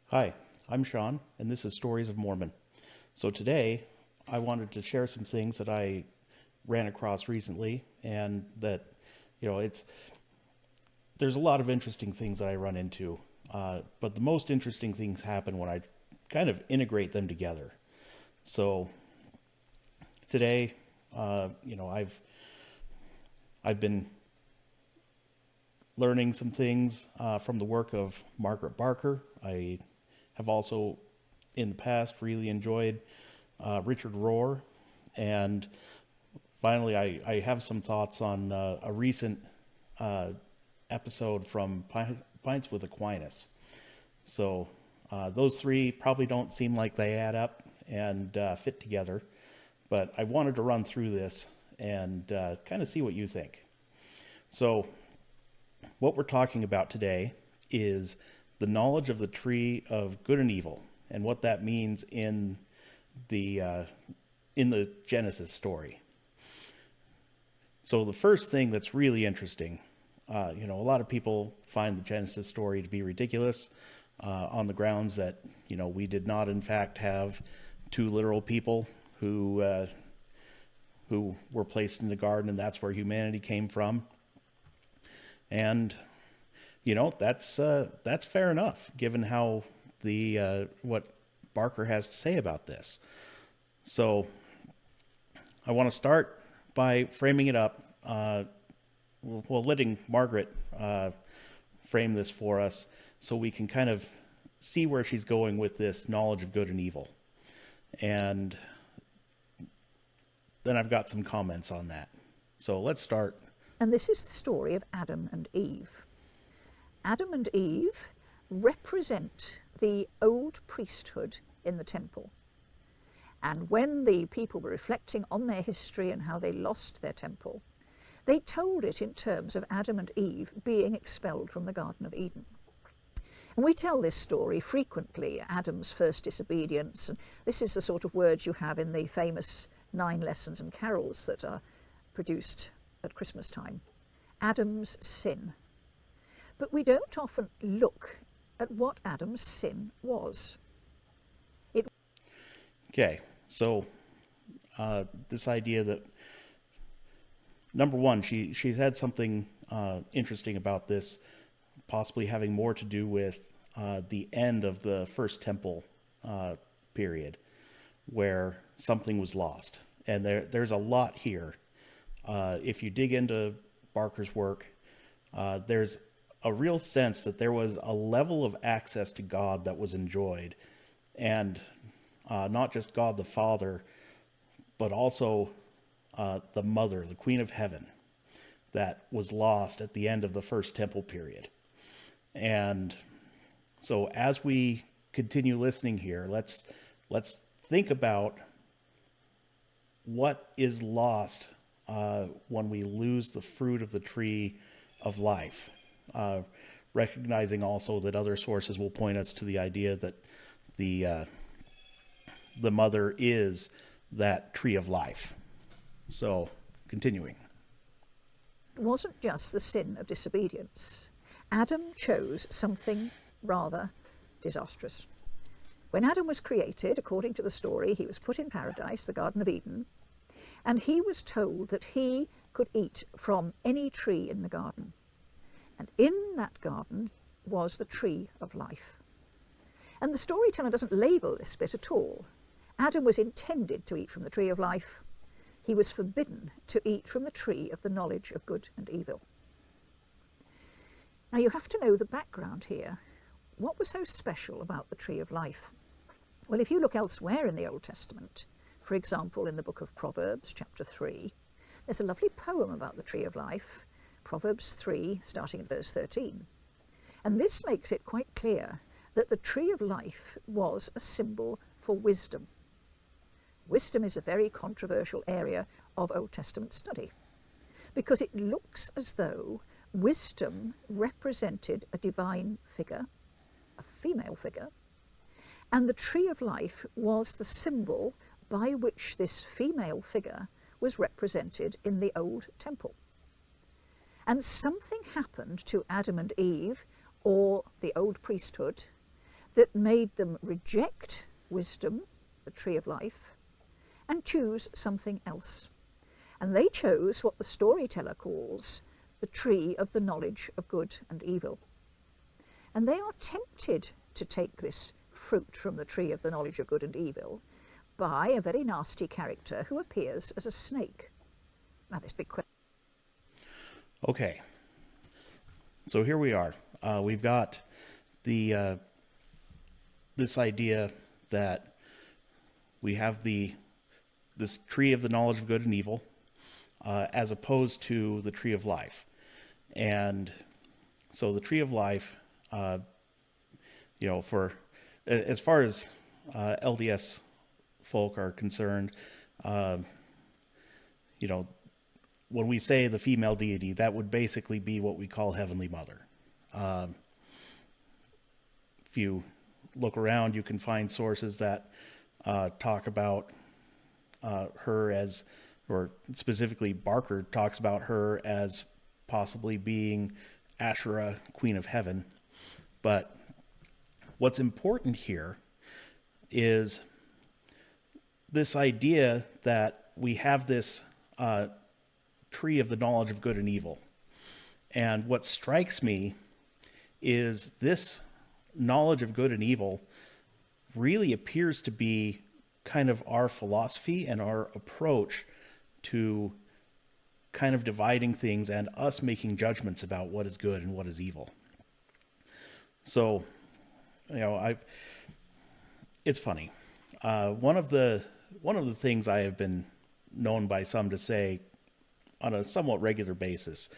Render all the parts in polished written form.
Hi, I'm Sean, and this is Stories of Mormon. So today, I wanted to share some things that I ran across recently, and that, it's there's a lot of interesting things that I run into, but the most interesting things happen when I kind of integrate them together. So today, I've been learning some things from the work of Margaret Barker. I have also, in the past, really enjoyed Richard Rohr. And finally, I have some thoughts on a recent episode from Pints with Aquinas. So those three probably don't seem like they add up and fit together, but I wanted to run through this and kind of see what you think. So what we're talking about today is the knowledge of the tree of good and evil, and what that means in the Genesis story. So the first thing that's really interesting, a lot of people find the Genesis story to be ridiculous on the grounds that we did not in fact have two literal people who were placed in the garden, and that's where humanity came from. And that's fair enough, given how what Barker has to say about this. So I want to start by framing it up, letting Margaret frame this for us, so we can kind of see where she's going with this knowledge of good and evil. And then I've got some comments on that. So let's start. And this is the story of Adam and Eve. Adam and Eve represent the old priesthood in the temple. And when the people were reflecting on their history and how they lost their temple, they told it in terms of Adam and Eve being expelled from the Garden of Eden. And we tell this story frequently, Adam's first disobedience, and this is the sort of words you have in the famous 9 lessons and carols that are produced at Christmas time. Adam's sin. But we don't often look at what Adam's sin was. Okay, so this idea that, number one, she's had something interesting about this, possibly having more to do with the end of the first temple period, where something was lost. And there's a lot here. If you dig into Barker's work, there's a real sense that there was a level of access to God that was enjoyed, and not just God the Father, but also the Mother, the Queen of Heaven, that was lost at the end of the first temple period. And so as we continue listening here, let's think about what is lost when we lose the fruit of the tree of life, recognizing also that other sources will point us to the idea that the mother is that tree of life. So, continuing. It wasn't just the sin of disobedience. Adam chose something rather disastrous. When Adam was created, according to the story, he was put in paradise, the Garden of Eden, and he was told that he could eat from any tree in the garden. And in that garden was the tree of life. And the storyteller doesn't label this bit at all. Adam was intended to eat from the tree of life. He was forbidden to eat from the tree of the knowledge of good and evil. Now you have to know the background here. What was so special about the tree of life? Well, if you look elsewhere in the Old Testament, for example, in the book of Proverbs, chapter 3, there's a lovely poem about the tree of life, Proverbs 3, starting at verse 13. And this makes it quite clear that the tree of life was a symbol for wisdom. Wisdom is a very controversial area of Old Testament study, because it looks as though wisdom represented a divine figure, a female figure, and the tree of life was the symbol by which this female figure was represented in the old temple. And something happened to Adam and Eve, or the old priesthood, that made them reject wisdom, the tree of life, and choose something else. And they chose what the storyteller calls the tree of the knowledge of good and evil. And they are tempted to take this fruit from the tree of the knowledge of good and evil by a very nasty character who appears as a snake. Now this big question. Okay, so here we are. We've got the this idea that we have this tree of the knowledge of good and evil, as opposed to the tree of life. And so the tree of life, for as far as LDS folk are concerned, when we say the female deity, that would basically be what we call Heavenly Mother. If you look around, you can find sources that talk about her as, or specifically Barker talks about her as possibly being Asherah, Queen of Heaven. But what's important here is this idea that we have this tree of the knowledge of good and evil. And what strikes me is this knowledge of good and evil really appears to be kind of our philosophy and our approach to kind of dividing things and us making judgments about what is good and what is evil. So, it's funny. One of the things I have been known by some to say on a somewhat regular basis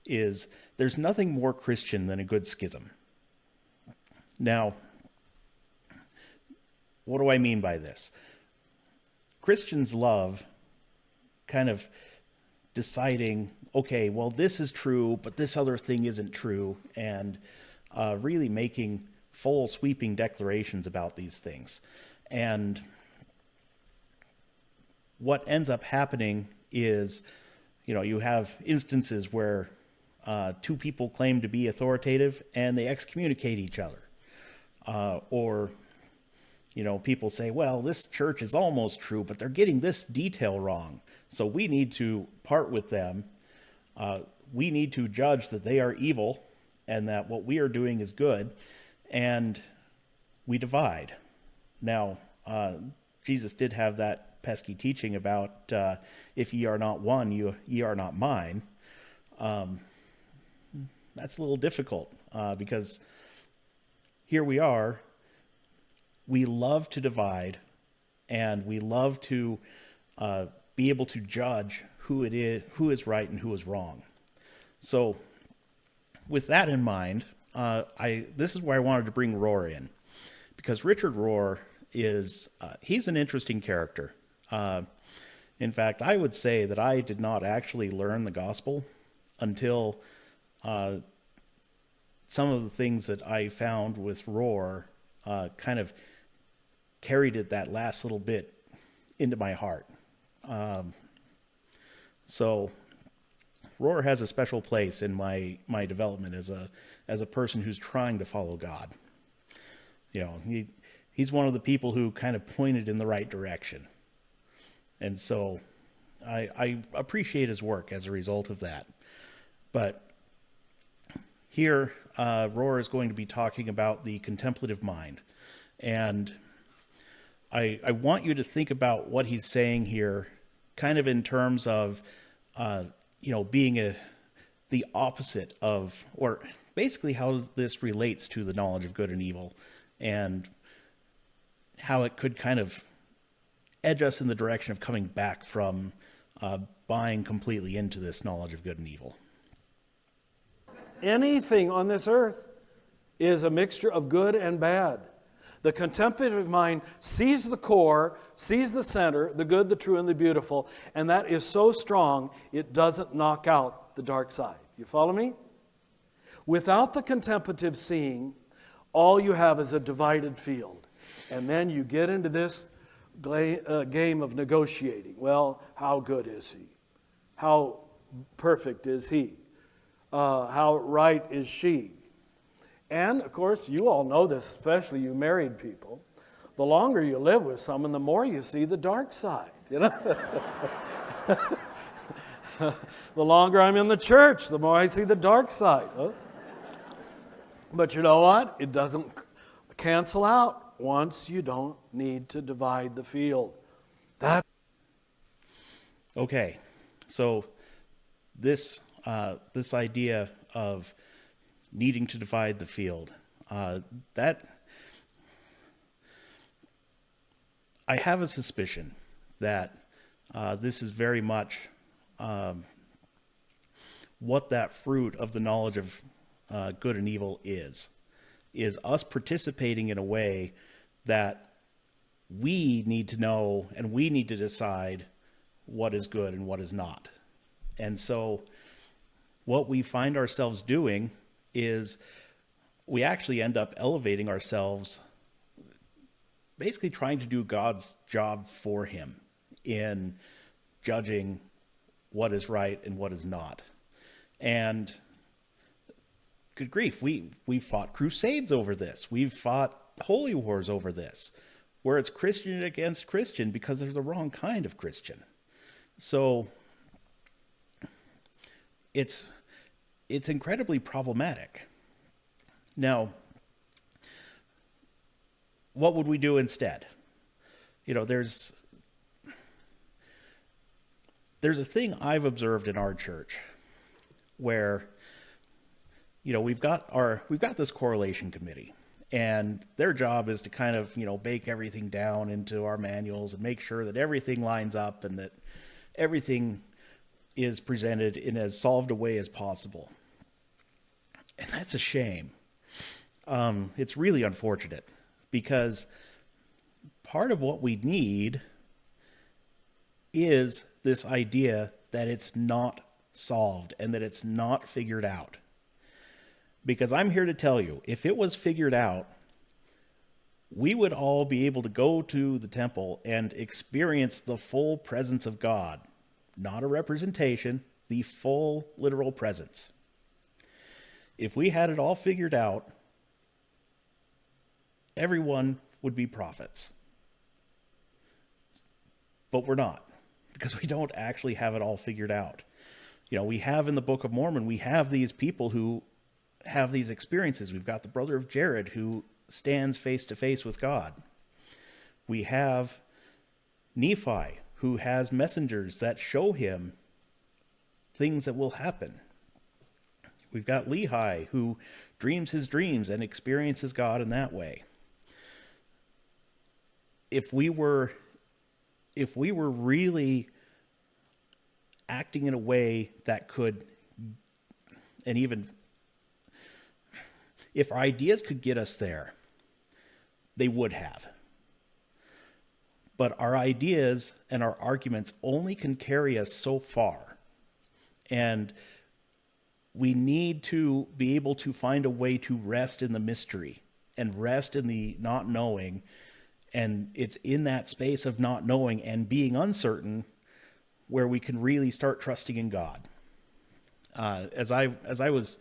is there's nothing more Christian than a good schism. Now, what do I mean by this? Christians love kind of deciding, okay, well, this is true, but this other thing isn't true, and really making full sweeping declarations about these things. And what ends up happening is, you have instances where two people claim to be authoritative and they excommunicate each other. Or people say, well, this church is almost true, but they're getting this detail wrong. So we need to part with them. We need to judge that they are evil and that what we are doing is good. And we divide. Now, Jesus did have that pesky teaching about if ye are not one, ye are not mine. That's a little difficult because here we are. We love to divide, and we love to be able to judge who is right and who is wrong. So, with that in mind, this is where I wanted to bring Rohr in, because Richard Rohr he's an interesting character. In fact, I would say that I did not actually learn the gospel until some of the things that I found with Rohr kind of carried it that last little bit into my heart. So Rohr has a special place in my development as a person who's trying to follow God. He's one of the people who kind of pointed in the right direction. And so I appreciate his work as a result of that. But here, Rohr is going to be talking about the contemplative mind. And I want you to think about what he's saying here kind of in terms of, being the opposite of, or basically how this relates to the knowledge of good and evil, and how it could kind of edge us in the direction of coming back from buying completely into this knowledge of good and evil. Anything on this earth is a mixture of good and bad. The contemplative mind sees the core, sees the center, the good, the true, and the beautiful, and that is so strong it doesn't knock out the dark side. You follow me? Without the contemplative seeing, all you have is a divided field. And then you get into this game of negotiating. Well, how good is he? How perfect is he? How right is she? And, of course, you all know this, especially you married people. The longer you live with someone, the more you see the dark side, you know? The longer I'm in the church, the more I see the dark side. Huh? But you know what? It doesn't cancel out once you don't need to divide the field. Okay, so this idea of needing to divide the field, that I have a suspicion that this is very much what that fruit of the knowledge of good and evil is us participating in a way that we need to know and we need to decide what is good and what is not. And so what we find ourselves doing is we actually end up elevating ourselves, basically trying to do God's job for him in judging what is right and what is not. And good grief, we fought crusades over this. We've fought holy wars over this, where it's Christian against Christian because they're the wrong kind of Christian. So it's incredibly problematic. Now, what would we do instead? You know, there's a thing I've observed in our church where, you know, we've got this correlation committee, and their job is to kind of, you know, bake everything down into our manuals and make sure that everything lines up and that everything is presented in as solved a way as possible. And that's a shame. It's really unfortunate, because part of what we need is this idea that it's not solved and that it's not figured out. Because I'm here to tell you, if it was figured out, we would all be able to go to the temple and experience the full presence of God. Not a representation, the full literal presence. If we had it all figured out, everyone would be prophets. But we're not, because we don't actually have it all figured out. You know, we have in the Book of Mormon, we have these people who have these experiences. We've got the brother of Jared who stands face to face with God. We have Nephi who has messengers that show him things that will happen. We've got Lehi who dreams his dreams and experiences God in that way. If we were really acting in a way that could, and even if our ideas could get us there, they would have. But our ideas and our arguments only can carry us so far. And we need to be able to find a way to rest in the mystery and rest in the not knowing. And it's in that space of not knowing and being uncertain where we can really start trusting in God. As I was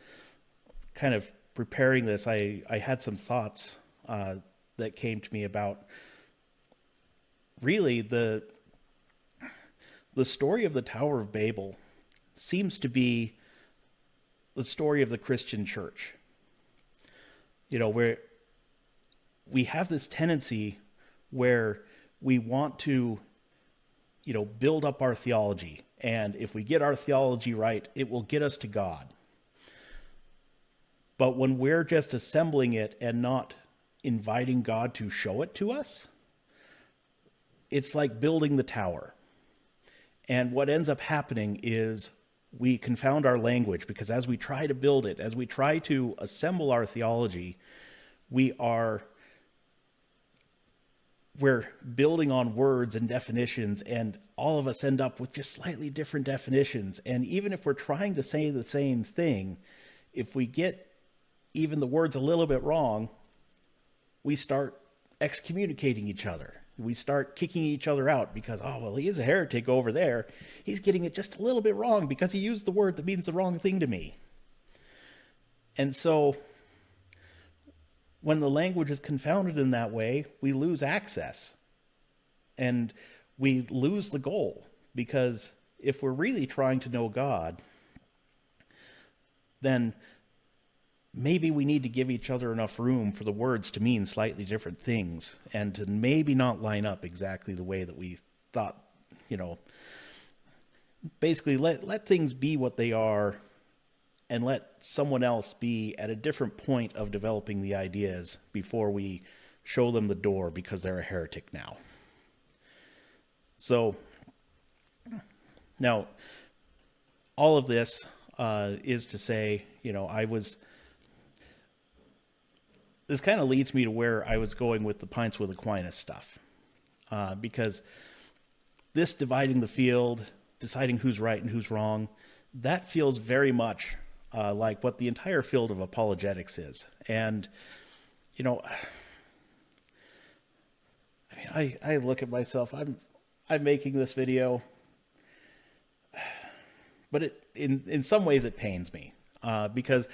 kind of preparing this, I had some thoughts that came to me about really the story of the Tower of Babel seems to be the story of the Christian church. You know, where we have this tendency where we want to, you know, build up our theology. And if we get our theology right, it will get us to God. But when we're just assembling it and not inviting God to show it to us, it's like building the tower. And what ends up happening is we confound our language, because as we try to build it, as we try to assemble our theology, we're building on words and definitions, and all of us end up with just slightly different definitions. And even if we're trying to say the same thing, if we get even the words a little bit wrong, we start excommunicating each other. We start kicking each other out because, oh, well, he is a heretic over there. He's getting it just a little bit wrong because he used the word that means the wrong thing to me. And so when the language is confounded in that way, we lose access and we lose the goal. Because if we're really trying to know God, then maybe we need to give each other enough room for the words to mean slightly different things and to maybe not line up exactly the way that we thought, basically let things be what they are and let someone else be at a different point of developing the ideas before we show them the door because they're a heretic now. So now all of this is to say, this kind of leads me to where I was going with the Pints with Aquinas stuff. Because this dividing the field, deciding who's right and who's wrong, that feels very much like what the entire field of apologetics is. And, I look at myself, I'm making this video, but in some ways it pains me because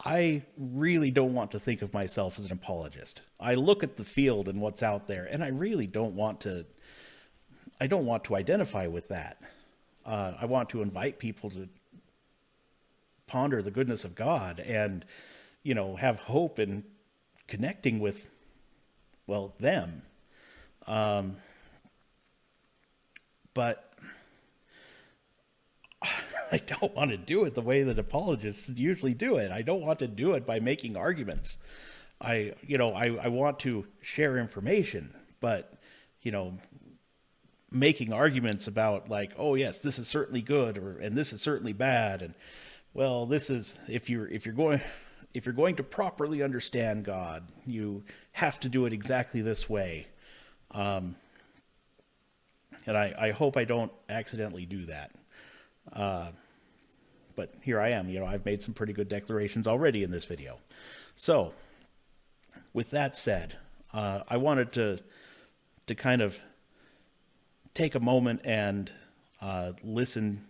I really don't want to think of myself as an apologist. I look at the field and what's out there, and I really don't want to identify with that. I want to invite people to ponder the goodness of God and, have hope in connecting with, them. But I don't want to do it the way that apologists usually do it. I don't want to do it by making arguments. I want to share information, but, making arguments about like, oh yes, this is certainly good, and this is certainly bad. And well, this is, if you're going to properly understand God, you have to do it exactly this way. And I hope I don't accidentally do that. But here I am, I've made some pretty good declarations already in this video. So with that said, I wanted to kind of take a moment and listen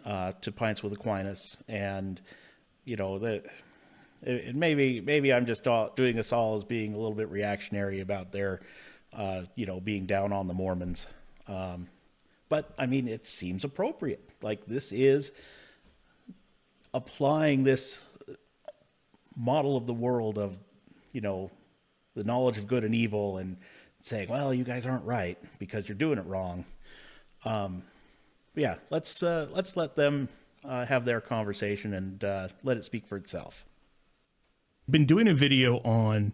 to Pints with Aquinas, and maybe I'm just doing this all as being a little bit reactionary about their being down on the Mormons. But I mean, it seems appropriate. Like, this is applying this model of the world of, the knowledge of good and evil, and saying, well, you guys aren't right because you're doing it wrong. Yeah, let's let them have their conversation and let it speak for itself. Been doing a video on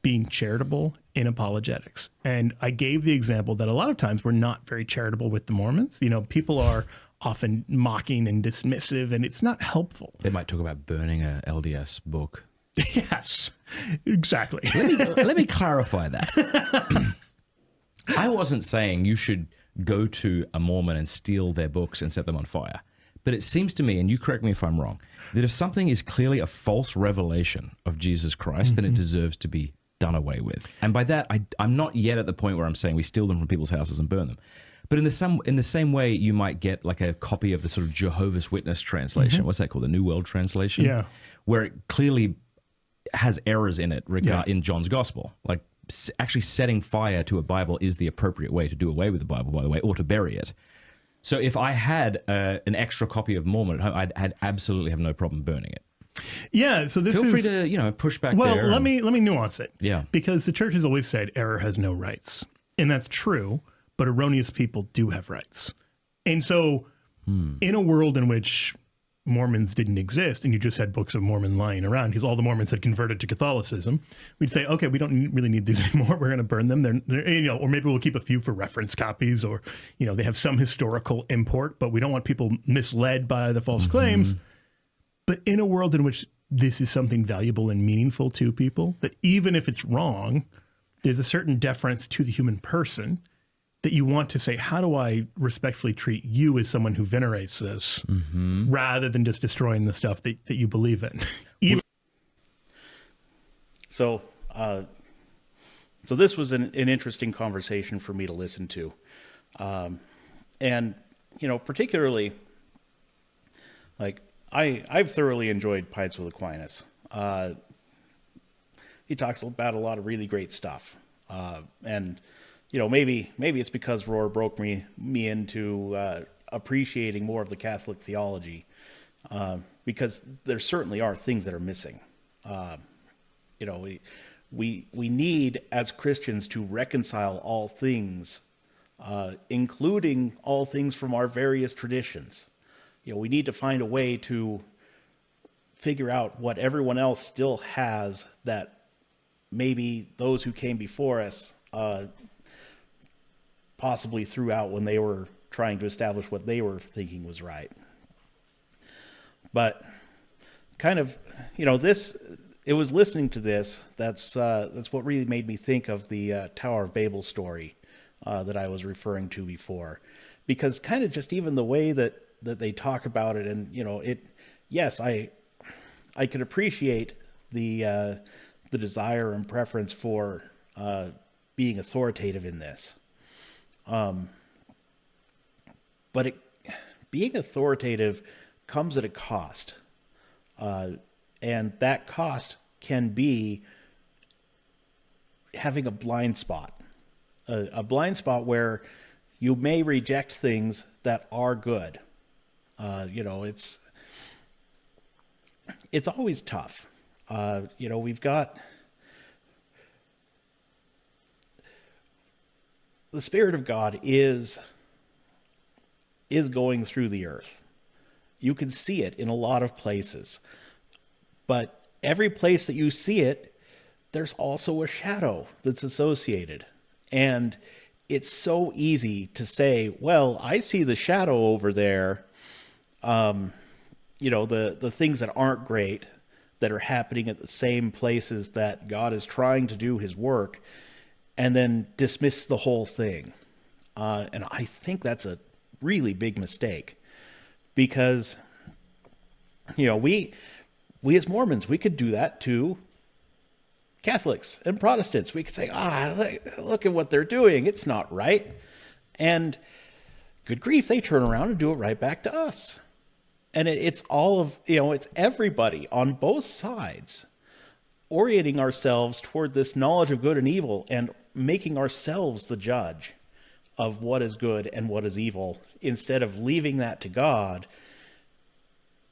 being charitable in apologetics. And I gave the example that a lot of times we're not very charitable with the Mormons. People are often mocking and dismissive, and it's not helpful. They might talk about burning a LDS book. Yes, exactly. Let me clarify that. I wasn't saying you should go to a Mormon and steal their books and set them on fire. But it seems to me, and you correct me if I'm wrong, that if something is clearly a false revelation of Jesus Christ, then it deserves to be done away with. And by that, I'm not yet at the point where I'm saying we steal them from people's houses and burn them. But in the same way, you might get like a copy of the sort of Jehovah's Witness translation. What's that called? The New World Translation? Yeah. Where it clearly has errors in it in John's Gospel. Like, actually setting fire to a Bible is the appropriate way to do away with the Bible, by the way, or to bury it. So if I had an extra copy of Mormon at home, I'd absolutely have no problem burning it. Yeah, so this Feel free to, push back well, there. let me nuance it. Yeah. Because the church has always said error has no rights. And that's true, but erroneous people do have rights. And so in a world in which Mormons didn't exist and you just had books of Mormon lying around because all the Mormons had converted to Catholicism, we'd say, okay, we don't really need these anymore. We're going to burn them. They're, or maybe we'll keep a few for reference copies, or, they have some historical import, but we don't want people misled by the false claims. But in a world in which this is something valuable and meaningful to people, that even if it's wrong, there's a certain deference to the human person that you want to say, how do I respectfully treat you as someone who venerates this, rather than just destroying the stuff that you believe in? So this was an interesting conversation for me to listen to. And, particularly, like, I've thoroughly enjoyed Pints with Aquinas. he talks about a lot of really great stuff. And, you know, maybe it's because Rohr broke me into appreciating more of the Catholic theology, because there certainly are things that are missing. You know, we need as Christians to reconcile all things, including all things from our various traditions. You know, we need to find a way to figure out what everyone else still has that maybe those who came before us possibly threw out when they were trying to establish what they were thinking was right. But kind of, you know, it was listening to this that's what really made me think of the Tower of Babel story that I was referring to before, because kind of just even the way that they talk about it, and, you know, yes, I could appreciate the desire and preference for being authoritative in this, but being authoritative comes at a cost, and that cost can be having a blind spot where you may reject things that are good. You know, it's always tough. You know, we've got the Spirit of God is going through the earth. You can see it in a lot of places, but every place that you see it, there's also a shadow that's associated. And it's so easy to say, well, I see the shadow over there. You know, the things that aren't great that are happening at the same places that God is trying to do his work, and then dismiss the whole thing. And I think that's a really big mistake, because, you know, we as Mormons, we could do that to Catholics and Protestants. We could say, look at what they're doing. It's not right. And good grief, they turn around and do it right back to us. And it's all of, you know, it's everybody on both sides orienting ourselves toward this knowledge of good and evil and making ourselves the judge of what is good and what is evil, instead of leaving that to God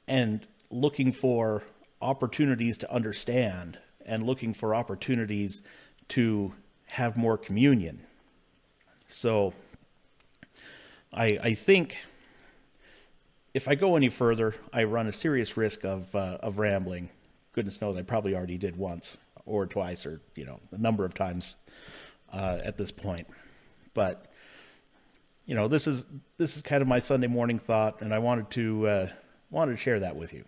and looking for opportunities to understand and looking for opportunities to have more communion. So I think if I go any further, I run a serious risk of rambling. Goodness knows I probably already did once or twice, or, you know, a number of times at this point. But, you know, this is kind of my Sunday morning thought, and I wanted to share that with you.